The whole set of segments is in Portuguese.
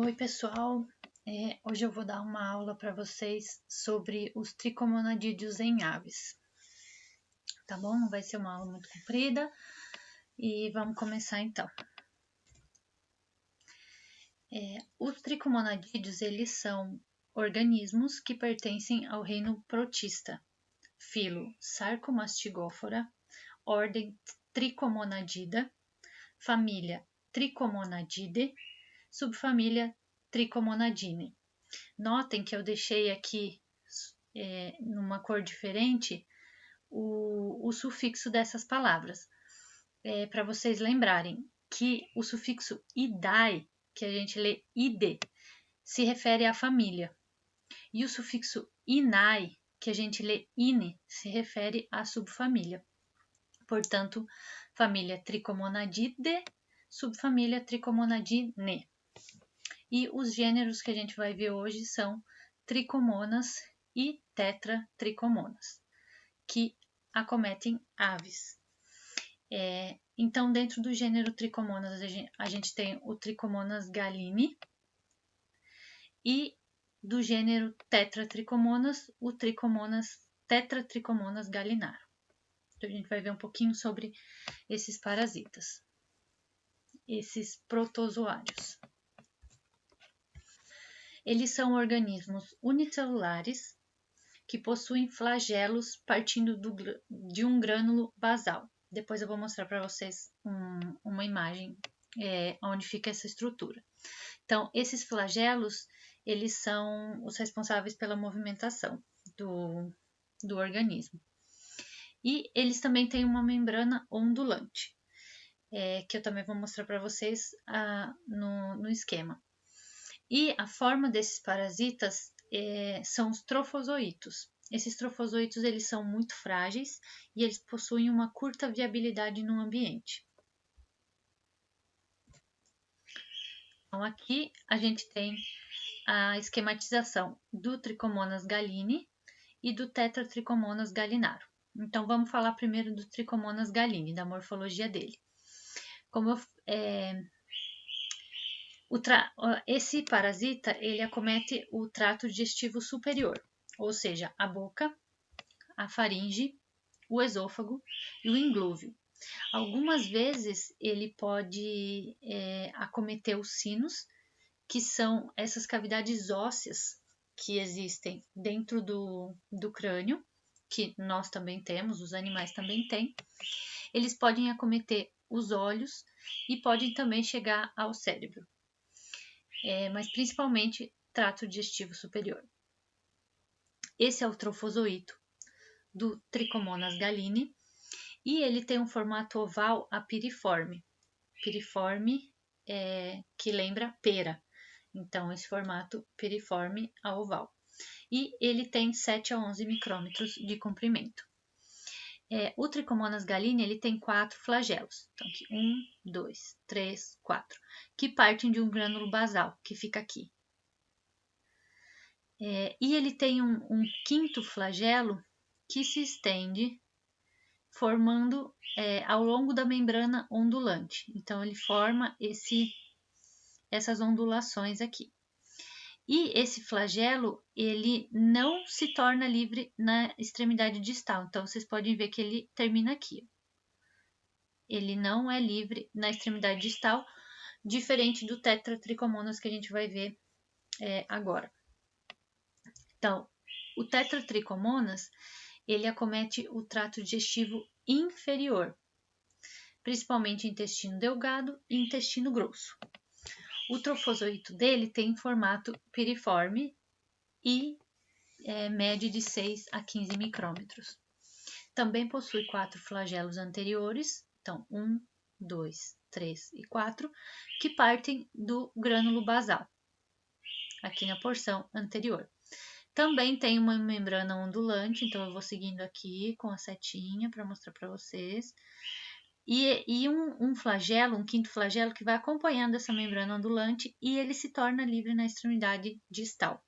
Oi, pessoal. Hoje eu vou dar uma aula para vocês sobre os tricomonadídeos em aves. Tá bom? Não vai ser uma aula muito comprida e vamos começar então. Os tricomonadídeos, eles são organismos que pertencem ao reino protista, filo Sarcomastigófora, ordem Tricomonadida, família Tricomonadidae, subfamília Tricomonadinae. Notem que eu deixei aqui numa cor diferente o sufixo dessas palavras, para vocês lembrarem que o sufixo idae, que a gente lê ide, se refere à família, e o sufixo inae, que a gente lê ine, se refere à subfamília. Portanto, família Tricomonadidae, subfamília Tricomonadinae. E os gêneros que a gente vai ver hoje são tricomonas e tetratricomonas, que acometem aves. Então, dentro do gênero tricomonas, a gente tem o Tricomonas gallini, e do gênero tetratricomonas, o Tetratricomonas gallinarum. Então, a gente vai ver um pouquinho sobre esses parasitas, esses protozoários. Eles são organismos unicelulares que possuem flagelos partindo de um grânulo basal. Depois eu vou mostrar para vocês uma imagem onde fica essa estrutura. Então, esses flagelos, eles são os responsáveis pela movimentação do organismo. E eles também têm uma membrana ondulante, que eu também vou mostrar para vocês no esquema. E a forma desses parasitas são os trofozoítos. Esses trofozoítos, eles são muito frágeis e eles possuem uma curta viabilidade no ambiente. Então, aqui a gente tem a esquematização do Tricomonas gallini e do Tetratricomonas gallinarum. Então, vamos falar primeiro do Tricomonas gallini, da morfologia dele. Esse parasita, ele acomete o trato digestivo superior, ou seja, a boca, a faringe, o esôfago e o inglúvio. Algumas vezes ele pode acometer os sinos, que são essas cavidades ósseas que existem dentro do crânio, que nós também temos, os animais também têm. Eles podem acometer os olhos e podem também chegar ao cérebro. Mas principalmente trato digestivo superior. Esse é o trofozoito do Tricomonas gallini e ele tem um formato oval a piriforme. Piriforme que lembra pera. Então, esse formato piriforme a oval. E ele tem 7 a 11 micrômetros de comprimento. O Tricomonas gallini, ele tem 4 flagelos. Então, aqui 1, 2, 3, 4, que partem de um grânulo basal, que fica aqui. E ele tem um quinto flagelo que se estende formando ao longo da membrana ondulante. Então, ele forma essas ondulações aqui. E esse flagelo, ele não se torna livre na extremidade distal. Então, vocês podem ver que ele termina aqui. Ele não é livre na extremidade distal, diferente do Tetratricomonas que a gente vai ver agora. Então, o Tetratricomonas, ele acomete o trato digestivo inferior, principalmente intestino delgado e intestino grosso. O trofozoito dele tem formato piriforme e mede de 6 a 15 micrômetros. Também possui 4 flagelos anteriores, então 1, 2, 3 e 4, que partem do grânulo basal, aqui na porção anterior. Também tem uma membrana ondulante, então eu vou seguindo aqui com a setinha para mostrar para vocês. E um flagelo, um quinto flagelo, que vai acompanhando essa membrana ondulante e ele se torna livre na extremidade distal,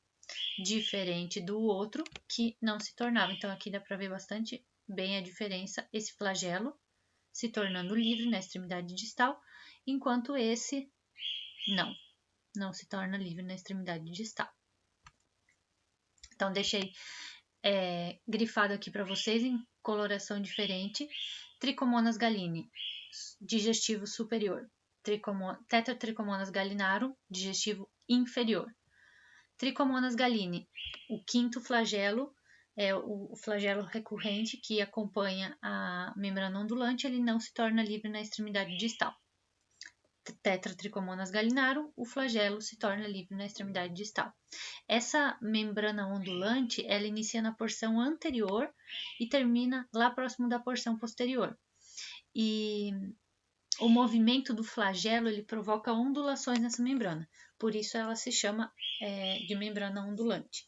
diferente do outro que não se tornava. Então aqui dá para ver bastante bem a diferença, esse flagelo se tornando livre na extremidade distal, enquanto esse não se torna livre na extremidade distal. Então, deixei grifado aqui para vocês em coloração diferente: Trichomonas gallini, digestivo superior; Tetratrichomonas gallinarum, digestivo inferior; Trichomonas gallini, o quinto flagelo, é o flagelo recorrente que acompanha a membrana ondulante, ele não se torna livre na extremidade distal. Tetratrichomonas gallinarum, o flagelo se torna livre na extremidade distal. Essa membrana ondulante, ela inicia na porção anterior e termina lá próximo da porção posterior. E o movimento do flagelo, ele provoca ondulações nessa membrana, por isso ela se chama de membrana ondulante.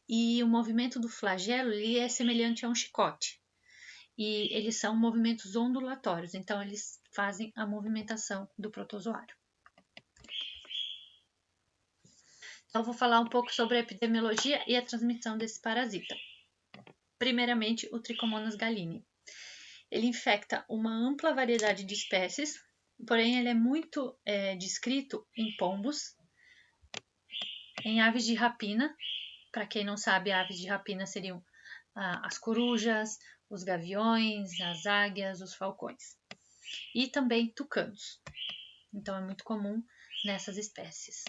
E o movimento do flagelo, ele é semelhante a um chicote, e eles são movimentos ondulatórios, então eles fazem a movimentação do protozoário. Então, eu vou falar um pouco sobre a epidemiologia e a transmissão desse parasita. Primeiramente, o Trichomonas gallini. Ele infecta uma ampla variedade de espécies, porém ele é muito descrito em pombos, em aves de rapina. Para quem não sabe, aves de rapina seriam as corujas, os gaviões, as águias, os falcões. E também tucanos. Então, é muito comum nessas espécies.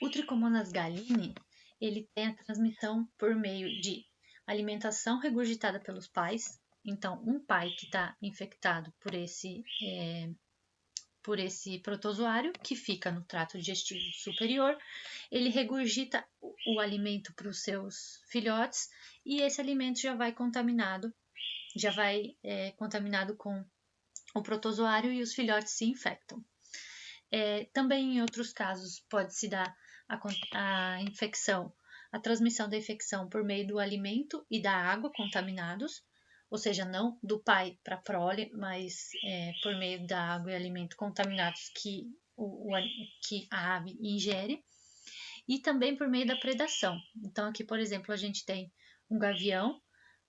O Trichomonas gallini, ele tem a transmissão por meio de alimentação regurgitada pelos pais. Então, um pai que está infectado por esse protozoário, que fica no trato digestivo superior, ele regurgita o alimento para os seus filhotes e esse alimento já vai contaminado com o protozoário e os filhotes se infectam. Também em outros casos pode-se dar a transmissão da infecção por meio do alimento e da água contaminados, ou seja, não do pai para a prole, mas por meio da água e alimento contaminados que a ave ingere, e também por meio da predação. Então, aqui, por exemplo, a gente tem um gavião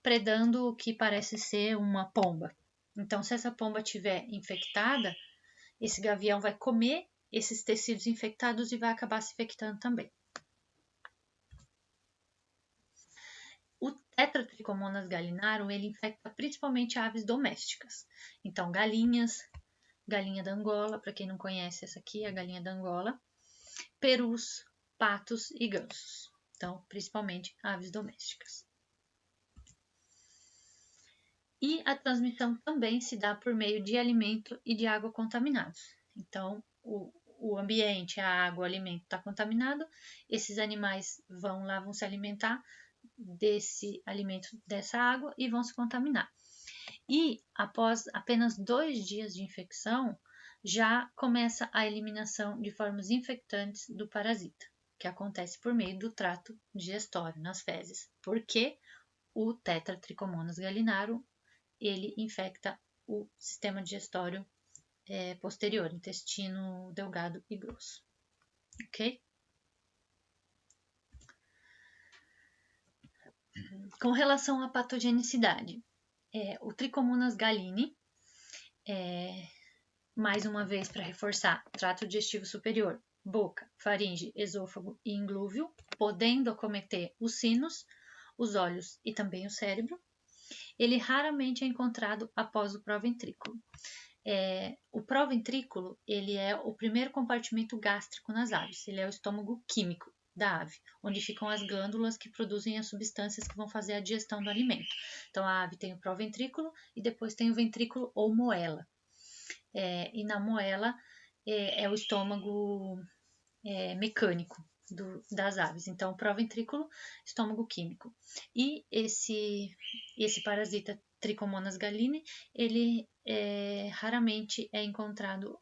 predando o que parece ser uma pomba. Então, se essa pomba estiver infectada, esse gavião vai comer esses tecidos infectados e vai acabar se infectando também. O Tetratrichomonas gallinarum, ele infecta principalmente aves domésticas. Então, galinha da Angola, para quem não conhece, essa aqui é a galinha da Angola, perus, patos e gansos. Então, principalmente aves domésticas. E a transmissão também se dá por meio de alimento e de água contaminados. Então, o ambiente, a água, o alimento está contaminado, esses animais vão se alimentar desse alimento, dessa água, e vão se contaminar. E após apenas 2 dias de infecção, já começa a eliminação de formas infectantes do parasita, que acontece por meio do trato digestório, nas fezes, porque o Tetratrichomonas gallinarum, ele infecta o sistema digestório posterior, intestino delgado e grosso. Ok? Com relação à patogenicidade, o Trichomonas gallini, mais uma vez para reforçar, trato digestivo superior, boca, faringe, esôfago e inglúvio, podendo acometer os sinos, os olhos e também o cérebro. Ele raramente é encontrado após o proventrículo. O proventrículo, ele é o primeiro compartimento gástrico nas aves, ele é o estômago químico da ave, onde ficam as glândulas que produzem as substâncias que vão fazer a digestão do alimento. Então, a ave tem o proventrículo e depois tem o ventrículo ou moela. E na moela é o estômago mecânico das aves. Então, proventrículo, estômago químico. E esse parasita Trichomonas gallini, ele raramente é encontrado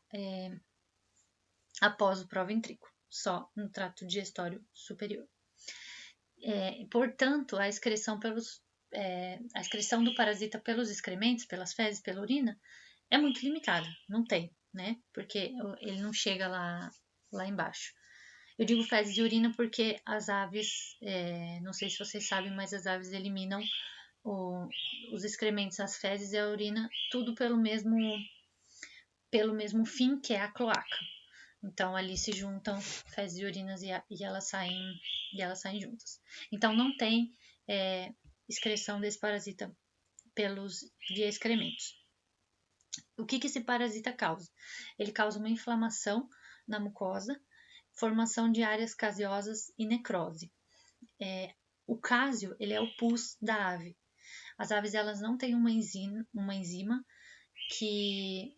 após o proventrículo, só no trato digestório superior. Portanto, a excreção do parasita pelos excrementos, pelas fezes, pela urina, é muito limitada, não tem, né? Porque ele não chega lá embaixo. Eu digo fezes e urina porque as aves, não sei se vocês sabem, mas as aves eliminam os excrementos, as fezes e a urina, tudo pelo mesmo pelo mesmo fim, que é a cloaca. Então, ali se juntam fezes e urinas e elas saem juntas. Então, não tem excreção desse parasita via excrementos. O que esse parasita causa? Ele causa uma inflamação na mucosa, formação de áreas caseosas e necrose. O caseo, ele é o pus da ave. As aves, elas não têm uma enzima que,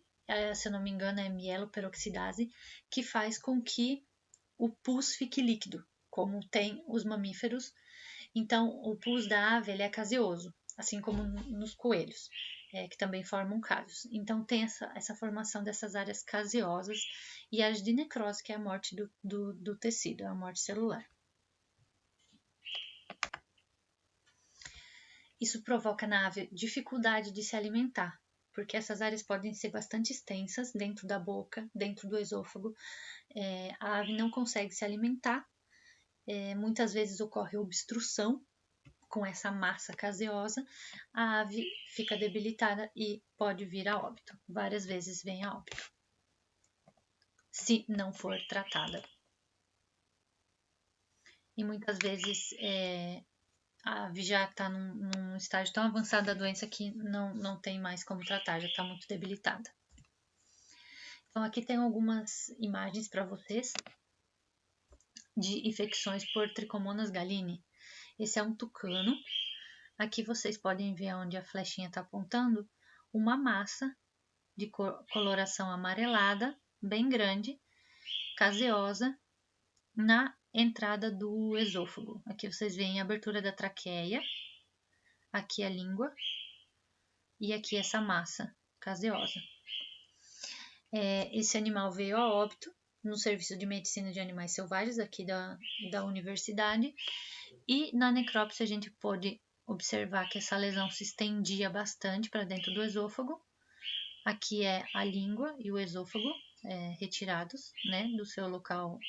se eu não me engano, é mieloperoxidase, que faz com que o pus fique líquido, como tem os mamíferos. Então, o pus da ave, ele é caseoso, assim como nos coelhos, que também formam cásios. Então, tem essa formação dessas áreas caseosas e áreas de necrose, que é a morte do tecido, a morte celular. Isso provoca na ave dificuldade de se alimentar, porque essas áreas podem ser bastante extensas dentro da boca, dentro do esôfago. A ave não consegue se alimentar, muitas vezes ocorre obstrução com essa massa caseosa, a ave fica debilitada e pode vir a óbito. Várias vezes vem a óbito, se não for tratada. E muitas vezes a ave já está num estágio tão avançado da doença que não tem mais como tratar, já está muito debilitada. Então, aqui tem algumas imagens para vocês de infecções por Trichomonas gallini. Esse é um tucano. Aqui vocês podem ver onde a flechinha está apontando, uma massa de coloração amarelada, bem grande, caseosa, na entrada do esôfago. Aqui vocês veem a abertura da traqueia, aqui a língua e aqui essa massa caseosa. Esse animal veio a óbito no Serviço de Medicina de Animais Selvagens aqui da universidade, e na necrópsia a gente pôde observar que essa lesão se estendia bastante para dentro do esôfago. Aqui é a língua e o esôfago retirados, né, do seu local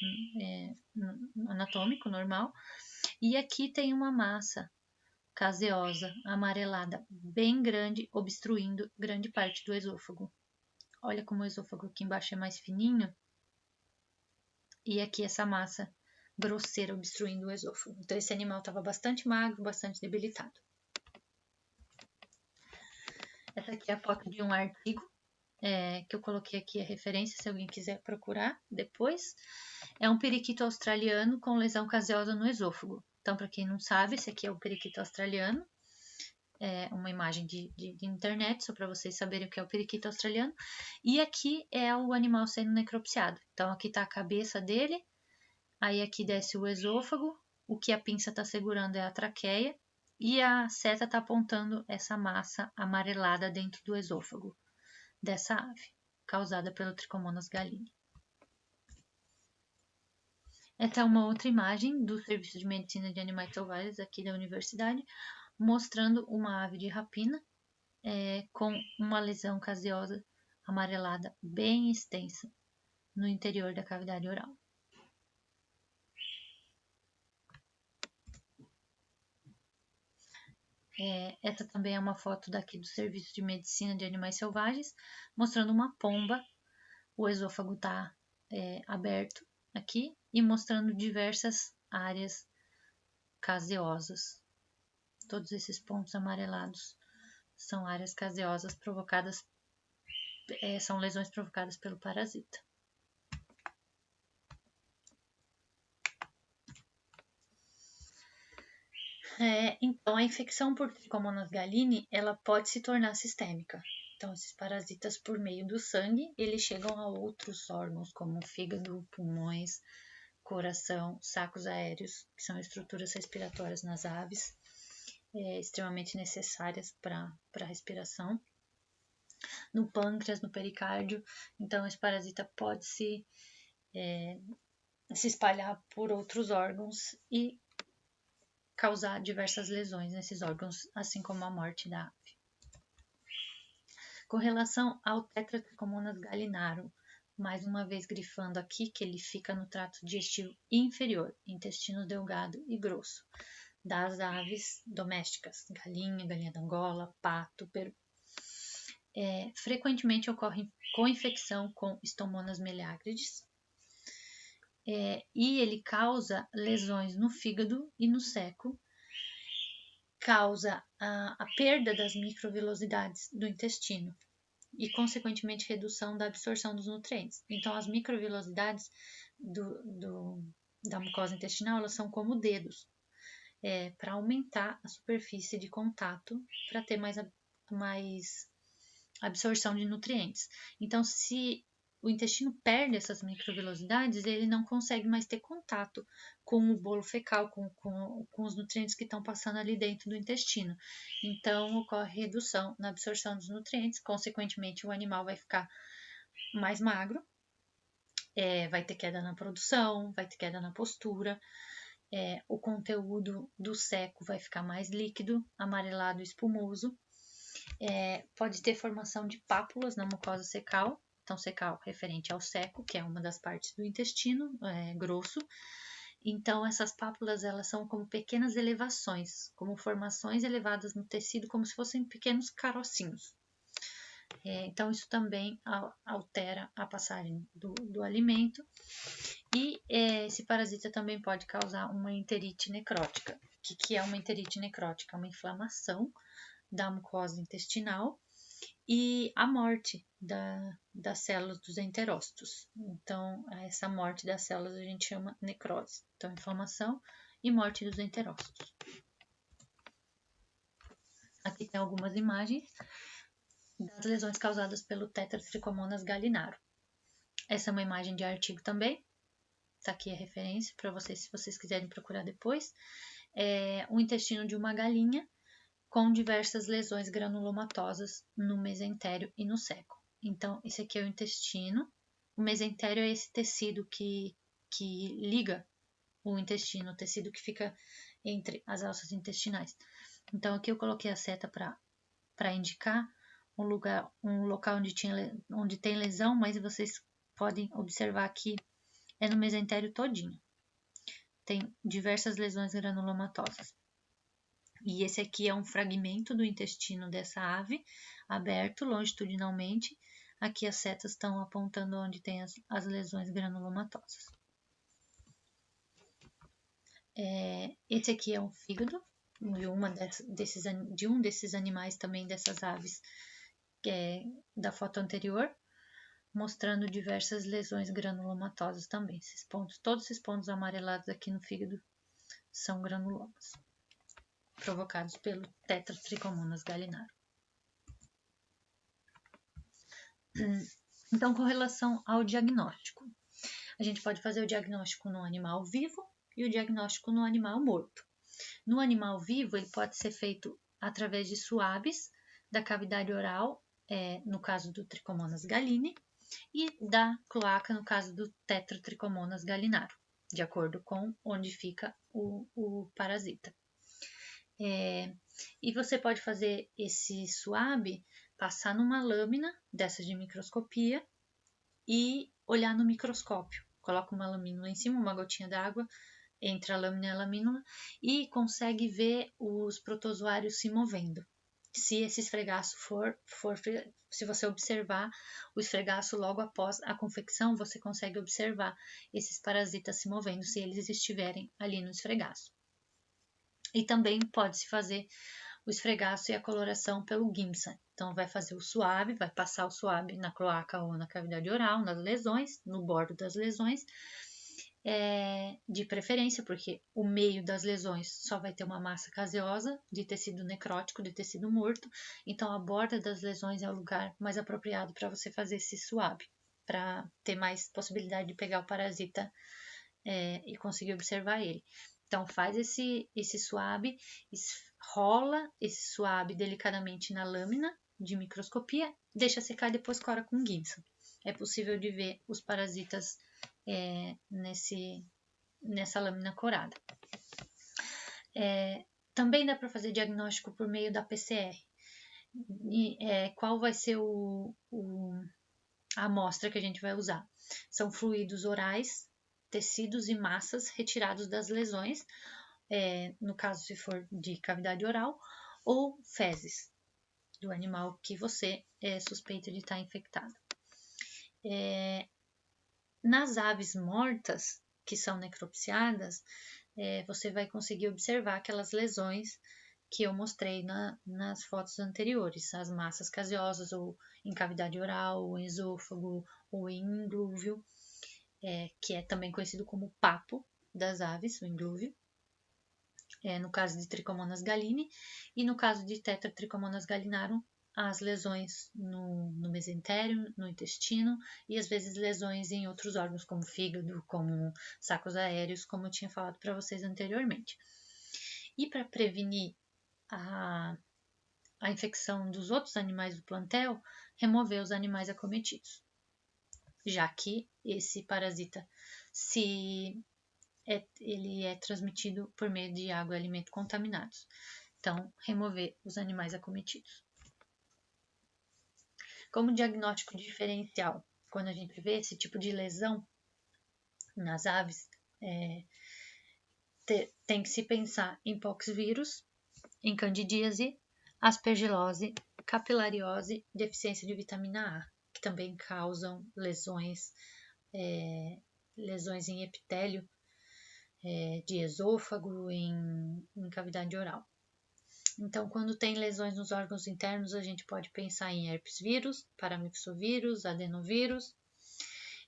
anatômico normal. E aqui tem uma massa caseosa, amarelada, bem grande, obstruindo grande parte do esôfago. Olha como o esôfago aqui embaixo é mais fininho. E aqui essa massa grosseira obstruindo o esôfago. Então, esse animal estava bastante magro, bastante debilitado. Essa aqui é a foto de um artigo que eu coloquei aqui a referência, se alguém quiser procurar depois. É um periquito australiano com lesão caseosa no esôfago. Então, para quem não sabe, esse aqui é o periquito australiano. É uma imagem de internet, só para vocês saberem o que é o periquito australiano. E aqui é o animal sendo necropsiado. Então, aqui está a cabeça dele, aí aqui desce o esôfago, o que a pinça está segurando é a traqueia, e a seta está apontando essa massa amarelada dentro do esôfago dessa ave, causada pelo Trichomonas gallini. Essa é uma outra imagem do Serviço de Medicina de Animais Selvagens aqui da universidade, mostrando uma ave de rapina com uma lesão caseosa amarelada bem extensa no interior da cavidade oral. Essa também é uma foto daqui do Serviço de Medicina de Animais Selvagens, mostrando uma pomba. O esôfago está aberto aqui e mostrando diversas áreas caseosas. Todos esses pontos amarelados são áreas caseosas provocadas, são lesões provocadas pelo parasita. Então, a infecção por Trichomonas gallini, ela pode se tornar sistêmica. Então, esses parasitas, por meio do sangue, eles chegam a outros órgãos, como fígado, pulmões, coração, sacos aéreos, que são estruturas respiratórias nas aves, extremamente necessárias para a respiração, no pâncreas, no pericárdio. Então, esse parasita pode se espalhar por outros órgãos e causar diversas lesões nesses órgãos, assim como a morte da ave. Com relação ao Tetratrichomonas gallinarum, mais uma vez grifando aqui que ele fica no trato digestivo inferior, intestino delgado e grosso, das aves domésticas, galinha, galinha da Angola, pato, peru. frequentemente ocorre co-infecção com Stomonas meleagrides, e ele causa lesões no fígado e no seco, causa a perda das microvilosidades do intestino e, consequentemente, redução da absorção dos nutrientes. Então, as microvilosidades da mucosa intestinal, elas são como dedos, para aumentar a superfície de contato, para ter mais absorção de nutrientes. Então, se o intestino perde essas microvilosidades, ele não consegue mais ter contato com o bolo fecal, com os nutrientes que estão passando ali dentro do intestino. Então, ocorre redução na absorção dos nutrientes, consequentemente, o animal vai ficar mais magro, vai ter queda na produção, vai ter queda na postura, o conteúdo do seco vai ficar mais líquido, amarelado e espumoso, pode ter formação de pápulas na mucosa cecal. Então, cecal referente ao seco, que é uma das partes do intestino grosso. Então, essas pápulas, elas são como pequenas elevações, como formações elevadas no tecido, como se fossem pequenos carocinhos. Então, isso também altera a passagem do alimento. E esse parasita também pode causar uma enterite necrótica. O que é uma enterite necrótica? Uma inflamação da mucosa intestinal e a morte das células dos enterócitos. Então, essa morte das células a gente chama necrose. Então, inflamação e morte dos enterócitos. Aqui tem algumas imagens das lesões causadas pelo Tetratrichomonas gallinarum. Essa é uma imagem de artigo também. Está aqui a referência para vocês, se vocês quiserem procurar depois. O intestino de uma galinha com diversas lesões granulomatosas no mesentério e no seco. Então, esse aqui é o intestino. O mesentério é esse tecido que liga o intestino, o tecido que fica entre as alças intestinais. Então, aqui eu coloquei a seta para indicar um local onde tem lesão, mas vocês podem observar que é no mesentério todinho. Tem diversas lesões granulomatosas. E esse aqui é um fragmento do intestino dessa ave, aberto longitudinalmente. Aqui as setas estão apontando onde tem as lesões granulomatosas. Esse aqui é um fígado de um desses animais também, dessas aves, da foto anterior, mostrando diversas lesões granulomatosas também. Todos esses pontos amarelados aqui no fígado são granulomas, provocados pelo Tetratrichomonas gallinarum. Então, com relação ao diagnóstico, a gente pode fazer o diagnóstico no animal vivo e o diagnóstico no animal morto. No animal vivo, ele pode ser feito através de suaves da cavidade oral, no caso do Trichomonas gallinae, e da cloaca, no caso do Tetratrichomonas gallinarum, de acordo com onde fica o parasita. E você pode fazer esse suave, passar numa lâmina dessas de microscopia e olhar no microscópio. Coloca uma lamínula em cima, uma gotinha d'água entre a lâmina e a lamínula e consegue ver os protozoários se movendo. Se esse esfregaço se você observar o esfregaço logo após a confecção, você consegue observar esses parasitas se movendo, se eles estiverem ali no esfregaço. E também pode-se fazer o esfregaço e a coloração pelo Giemsa. Então, vai fazer o suave, vai passar o suave na cloaca ou na cavidade oral, nas lesões, no bordo das lesões, de preferência, porque o meio das lesões só vai ter uma massa caseosa de tecido necrótico, de tecido morto, então a borda das lesões é o lugar mais apropriado para você fazer esse suave, para ter mais possibilidade de pegar o parasita e conseguir observar ele. Então, faz esse suave, rola esse suave delicadamente na lâmina de microscopia, deixa secar e depois cora com Giemsa. É possível de ver os parasitas nessa lâmina corada. Também dá para fazer diagnóstico por meio da PCR. Qual vai ser a amostra que a gente vai usar? São fluidos orais, tecidos e massas retirados das lesões, no caso se for de cavidade oral, ou fezes. do animal que você é suspeito de estar infectado. Nas aves mortas, que são necropsiadas, você vai conseguir observar aquelas lesões que eu mostrei nas fotos anteriores, as massas caseosas, ou em cavidade oral, ou em esôfago, ou em inglúvio, que é também conhecido como papo das aves, o inglúvio, no caso de Trichomonas gallini, e no caso de Tetratrichomonas gallinarum, as lesões no mesentério, no intestino, e às vezes lesões em outros órgãos, como fígado, como sacos aéreos, como eu tinha falado para vocês anteriormente. E para prevenir a infecção dos outros animais do plantel, remover os animais acometidos, já que esse parasita, ele é transmitido por meio de água e alimento contaminados. Então, remover os animais acometidos. Como diagnóstico diferencial, quando a gente vê esse tipo de lesão nas aves, tem que se pensar em poxvírus, em candidíase, aspergilose, capilariose, deficiência de vitamina A, que também causam lesões em epitélio de esôfago, em cavidade oral. Então, quando tem lesões nos órgãos internos, a gente pode pensar em herpes vírus, paramyxovírus, adenovírus.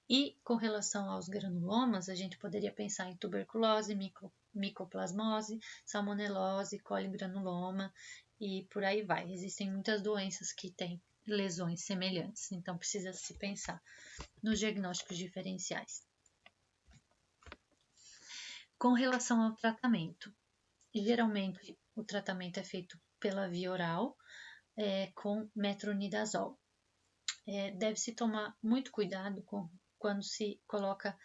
E com relação aos granulomas, a gente poderia pensar em tuberculose, micoplasmose, salmonelose, coligranuloma e por aí vai. Existem muitas doenças que têm lesões semelhantes, então precisa se pensar nos diagnósticos diferenciais. Com relação ao tratamento, geralmente o tratamento é feito pela via oral, com metronidazol. Deve-se tomar muito cuidado quando se coloca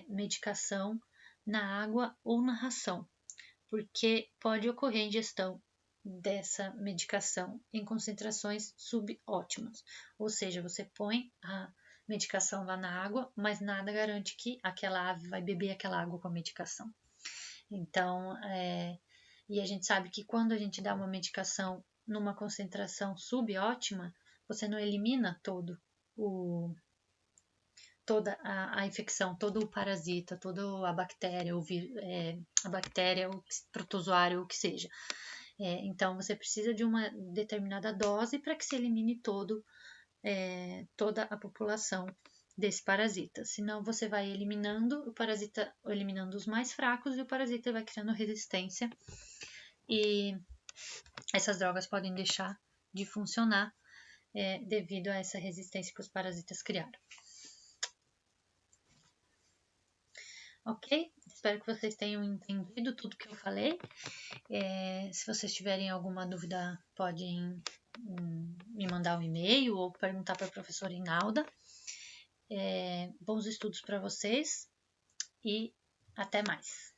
medicação na água ou na ração, porque pode ocorrer ingestão dessa medicação em concentrações subótimas, ou seja, você põe a medicação lá na água, mas nada garante que aquela ave vai beber aquela água com a medicação. Então, e a gente sabe que quando a gente dá uma medicação numa concentração subótima, você não elimina toda a infecção, todo o parasita, toda a bactéria, o protozoário, o que seja. Então, você precisa de uma determinada dose para que se elimine toda a população desse parasita. Senão, você vai eliminando o parasita, eliminando os mais fracos, e o parasita vai criando resistência. E essas drogas podem deixar de funcionar devido a essa resistência que os parasitas criaram. Ok? Espero que vocês tenham entendido tudo que eu falei. Se vocês tiverem alguma dúvida, podem me mandar um e-mail ou perguntar para a professora Inalda. Bons estudos para vocês e até mais!